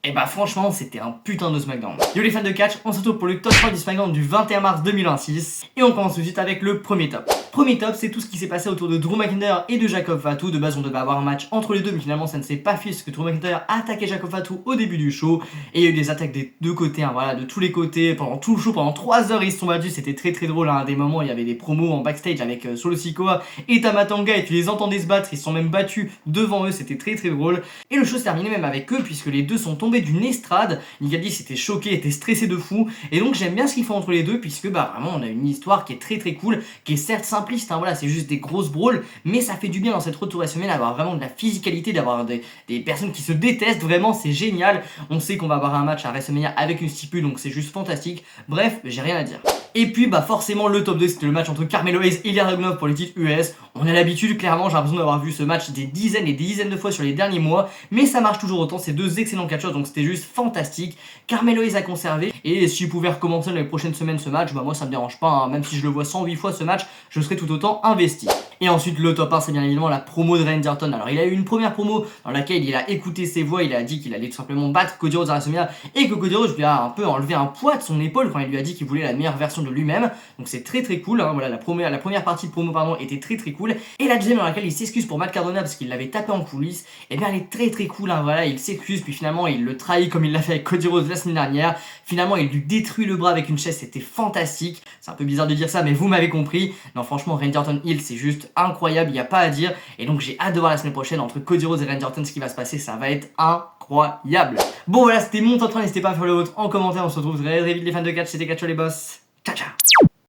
Et bah franchement c'était un putain de SmackDown. Yo les fans de catch, on se retrouve pour le top 3 du SmackDown du 21 mars 2026 et on commence tout de suite avec le premier top. Premier top, c'est tout ce qui s'est passé autour de Drew McIntyre et de Jacob Fatu. De base on devait avoir un match entre les deux, mais finalement ça ne s'est pas fait parce que Drew McIntyre a attaqué Jacob Fatu au début du show et il y a eu des attaques des deux côtés, hein, voilà, de tous les côtés pendant tout le show, pendant 3 heures ils se sont battus, c'était très drôle, hein. À des moments il y avait des promos en backstage avec Solo Sikoa et Tamatanga et tu les entendais se battre, ils se sont même battus devant eux, c'était très drôle. Et le show se terminait même avec eux puisque les deux sont tombés d'une estrade. Nick Aldis était choqué, était stressé de fou, et donc j'aime bien ce qu'ils font entre les deux puisque bah vraiment on a une histoire qui est très cool, qui est certes simpliste, hein, voilà, c'est juste des grosses brawls, mais ça fait du bien dans cette retour à semaine d'avoir vraiment de la physicalité, d'avoir des personnes qui se détestent, vraiment c'est génial. On sait qu'on va avoir un match à WrestleMania avec une stipule, donc c'est juste fantastique. Bref, j'ai rien à dire. Et puis bah forcément le top 2 c'était le match entre Carmelo Hayes et Ilya Dragunov pour les titres US. On a l'habitude, clairement j'ai l'impression d'avoir vu ce match des dizaines et des dizaines de fois sur les derniers mois, mais ça marche toujours autant, c'est deux excellents catcheurs, donc c'était juste fantastique. Carmelo Hayes a conservé, et si je pouvais recommencer dans les prochaines semaines ce match, bah moi ça me dérange pas, hein. Même si je le vois 108 fois ce match, je serais tout autant investi. Et ensuite le top 1 c'est bien évidemment la promo de Randy Orton. Alors il a eu une première promo dans laquelle il a écouté ses voix, il a dit qu'il allait tout simplement battre Cody Rhodes à WrestleMania et que Cody Rhodes lui a un peu enlevé un poids de son épaule quand il lui a dit qu'il voulait la meilleure version de lui-même. Donc c'est très cool, hein. Voilà, la première partie de promo pardon était très cool. Et la deuxième dans laquelle il s'excuse pour Matt Cardona parce qu'il l'avait tapé en coulisses, et bien elle est très cool, hein. Voilà, il s'excuse puis finalement il le trahit comme il l'a fait avec Cody Rhodes la semaine dernière. Finalement il lui détruit le bras avec une chaise, c'était fantastique. C'est un peu bizarre de dire ça mais vous m'avez compris. Non franchement Randy Orton Hill c'est juste incroyable, il n'y a pas à dire, et donc j'ai hâte de voir la semaine prochaine entre Cody Rhodes et Randy Orton ce qui va se passer, ça va être incroyable. Bon voilà, c'était mon top 3, n'hésitez pas à faire le vôtre en commentaire, on se retrouve très vite les fans de catch, c'était Catch les boss. Ciao